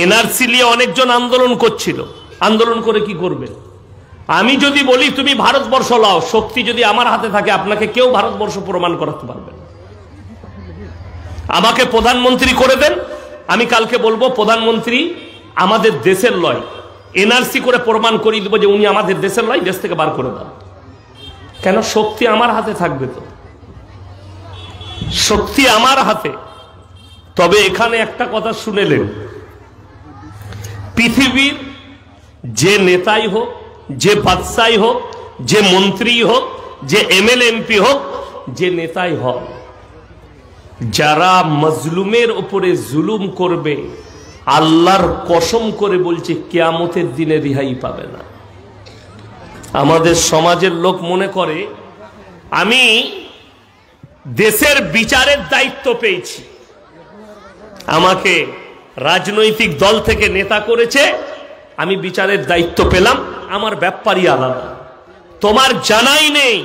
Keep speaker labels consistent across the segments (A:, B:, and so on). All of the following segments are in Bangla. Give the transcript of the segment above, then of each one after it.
A: এনআরসি নিয়ে অনেকজন আন্দোলন করছিল, আন্দোলন করে কি করবে? আমি যদি বলি তুমি ভারতবর্ষ লাও, শক্তি যদি আমার হাতে থাকে আপনাকে কেউ ভারতবর্ষ প্রমাণ করাতে পারবে না। আমাকে প্রধানমন্ত্রী করে দেন, আমি কালকে বলবো প্রধানমন্ত্রী আমাদের দেশের লয়, এনআরসি করে প্রমাণ করিয়ে দেবো যে উনি আমাদের দেশের লয়, দেশ থেকে বার করে দেন। কেন? শক্তি আমার হাতে থাকবে, তো শক্তি আমার হাতে। তবে এখানে একটা কথা শুনেলেন, পৃথিবীর যে নেতাই হোক, যে বাদশাই হোক, যে মন্ত্রী হোক, যে এমএলএ এমপি হোক, যে নেতাই হোক, যারা মজলুমের উপরে জুলুম করবে আল্লাহর কসম করে বলছে কিয়ামতের দিনে রেহাই পাবে না। আমাদের সমাজের লোক মনে করে আমি দেশের বিচারের দায়িত্ব পেয়েছি, আমাকে রাজনৈতিক দল থেকে নেতা করেছে, আমি বিচারের দায়িত্ব পেলাম, আমার ব্যাপারই আলাদা। তোমার জানাই নেই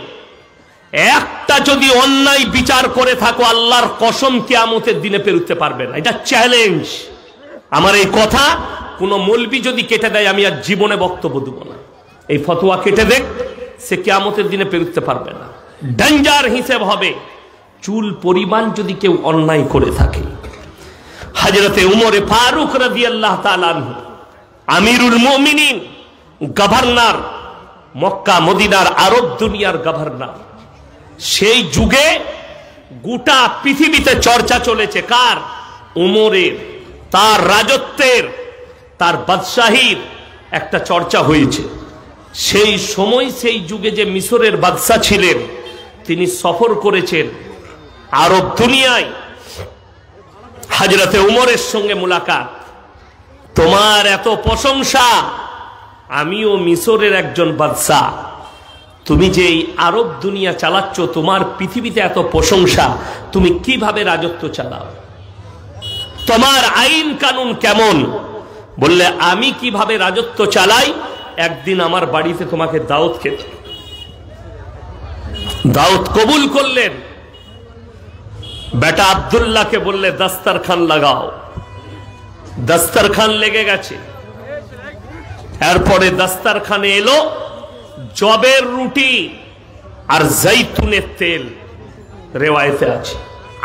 A: একটা যদি অন্যায় বিচার করে থাকো আল্লাহর কসম কিয়ামতের দিনে পেরোতে পারবে না। এটা চ্যালেঞ্জ। আমার এই কথা কোন মৌলবি যদি কেটে দেয় আমি আর জীবনে বক্তব্য দেব না। এই ফতোয়া কেটে দেখ, সে কিয়ামতের দিনে পেরোতে পারবে না। ডেঞ্জার হিসেব হবে চুল পরিমাণ যদি কেউ অন্যায় করে থাকে। হযরতে উমরে ফারুক রাদিয়াল্লাহু তাআলা আনহু, আমিরুল মুমিনিন, গভর্নর, মক্কা মদিনার আরব দুনিয়ার গভর্নর। সেই যুগে গোটা পৃথিবীতে চর্চা চলেছে কার? উমরের, তার রাজত্বের, তার বাদশাহীর একটা চর্চা হয়েছে। সেই সময় সেই যুগে যে মিশরের বাদশা ছিলেন তিনি সফর করেছেন আরব দুনিয়ায়। হযরতে উমরের সঙ্গে মুলাকাত। তোমার এত প্রশংসা, আমিও মিশরের একজন বাদশা, তুমি যে এই আরব দুনিয়া চালাচ্ছ, তোমার পৃথিবীতে এত প্রশংসা, তুমি কিভাবে রাজত্ব চালাও? তোমার আইন কানুন কেমন? বললে আমি কিভাবে রাজত্ব চালাই, একদিন আমার বাড়িতে তোমাকে দাওয়াত খেতে। দাওয়াত কবুল করলেন। বেটা আব্দুল্লাহকে বললে দস্তরখান লাগাও। দস্তরখান লেগে গেছে। এরপরে দস্তরখানে এলো জবের রুটি আর জৈতুনের তেল, রেওয়ায়েতে আছে,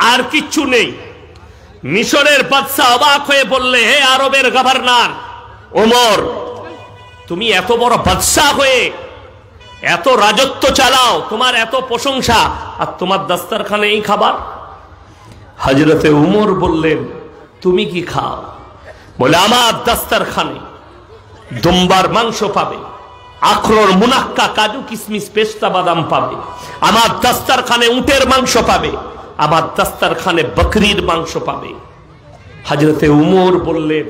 A: আর কিচ্ছু নেই। মিশরের বাদশা অবাক হয়ে বললে, হে আরবের গভর্নর ওমর, তুমি এত বড় বাদশা হয়ে এত রাজত্ব চালাও, তোমার এত প্রশংসা, আর তোমার দস্তরখানে এই খাবার? হযরতে উমর বললেন, তুমি কি খাও? বলে আমার দস্তরখানে দুম্বার মাংস পাবে, আখরোট, মুনাক্কা, কাজু, কিশমিশ, পেস্তা বাদাম পাবে। আমার দস্তরখানে উটের মাংস পাবে, আমার দস্তরখানে বকরির মাংস পাবে। হযরতে উমর বললেন,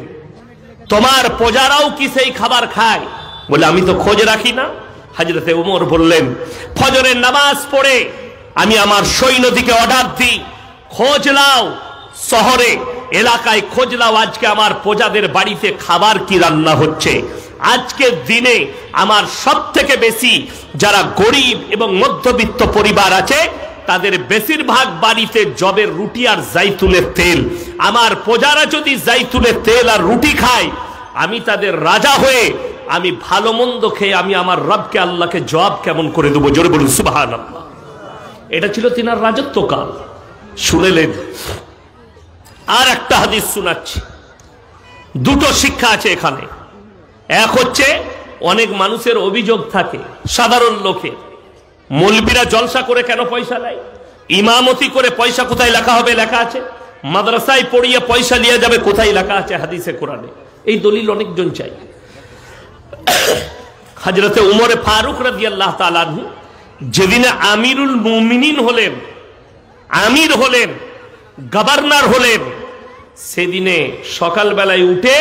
A: তোমার প্রজারাও কি সেই খাবার খায়? বলে আমি তো খোঁজ রাখি না। হযরতে উমর বললেন, ফজরের নামাজ পড়ে আমি আমার সৈন্যদিকে অর্ডার দিই, খোঁজ লাও, শহরে এলাকায় খোঁজ লাও আজকে আমার প্রজাদের বাড়িতে খাবার কি রান্না হচ্ছে। আজকের দিনে আমার সব থেকে বেশি যারা গরিব এবং মধ্যবিত্ত পরিবার আছে তাদের বেশিরভাগ বাড়িতে জবের রুটি আর জাইতুনের তেল। আমার প্রজারা যদি জাইতুনের তেল আর রুটি খায়, আমি তাদের রাজা হয়ে আমি ভালো মন্দ খেয়ে আমি আমার রবকে আল্লাহকে জবাব কেমন করে দেবো? জোরে বলুন সুবহানাল্লাহ। এটা ছিল তিনার রাজত্বকাল। শুনেলেন? আর একটা হাদিস শোনাচ্ছি। দুটো শিক্ষা আছে এখানে। এক হচ্ছে, অনেক মানুষের অভিযোগ থাকে সাধারণ লোকের, মৌলবীরা জলসা করে কেন পয়সা নেয়? ইমামতি করে পয়সা কোথায় লেখা হবে? লেখা আছে। মাদ্রাসায় পড়িয়ে পয়সা নিয়ে যাবে, কোথায় লেখা আছে? হাদিসে কোরআনে। এই দলিল অনেকজন চাই। হযরতে উমরে ফারুক রাদিয়াল্লাহু তাআলা আনহু যেদিনে আমিরুল মুমিনিন হলেন, আমির হলেন, গভর্নর হলেন, সেদিনে সকালবেলায় উঠে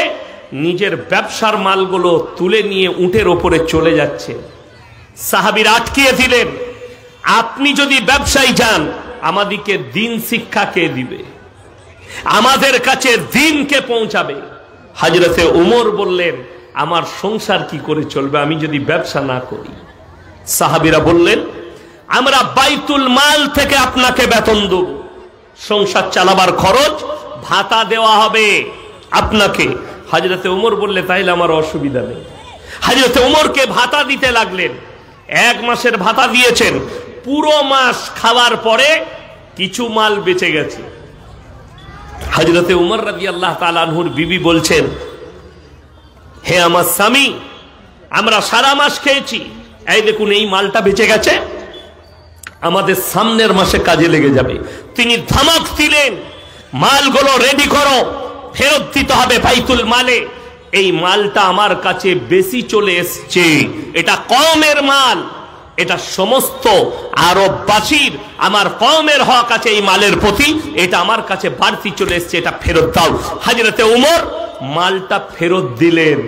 A: নিজের ব্যবসার মালগুলো তুলে নিয়ে উটের ওপরে চলে যাচ্ছে। সাহাবীরা আটকিয়ে দিলেন, আপনি যদি ব্যবসায় যান আমাদেরকে দিন শিক্ষা কে দিবে? আমাদের কাছে দিন কে পৌঁছাবে? হযরতে উমর বললেন, আমার সংসার কি করে চলবে আমি যদি ব্যবসা না করি? সাহাবীরা বললেন, আমরা বাইতুল মাল থেকে আপনাকে বেতন দেব, সংসার চালাবার খরচ ভাতা দেওয়া হবে আপনাকে। হযরতে ওমর বললে তাইলে আমার অসুবিধা নেই। হযরতে ওমরকে ভাতা দিতে লাগলেন। 1 মাসের ভাতা দিয়েছেন। পুরো মাস খাওয়ার পরে কিছু মাল বেঁচে গেছে। হযরতে উমর রাদিয়াল্লাহু তাআলা আনহুর বিবি বলছেন, হে আমার স্বামী, আমরা সারা মাস খেয়েছি, এই দেখুন এই মালটা বেঁচে গেছে, আমাদের সামনের মাসে কাজে লেগে যাবে। তিনি ধমক দিলেন, মালগুলো রেডি করো, ফেরত দিতে হবে বাইতুল মালে। এই মালটা আমার কাছে বেশি চলে এসছে, এটা কওমের মাল, এটা সমস্ত আরববাসীর আমার কওমের হক আছে এই মালের প্রতি, এটা আমার কাছে বাড়তি চলে এসছে, এটা ফেরত দাও। হযরতে উমর মালটা ফেরত দিলেন।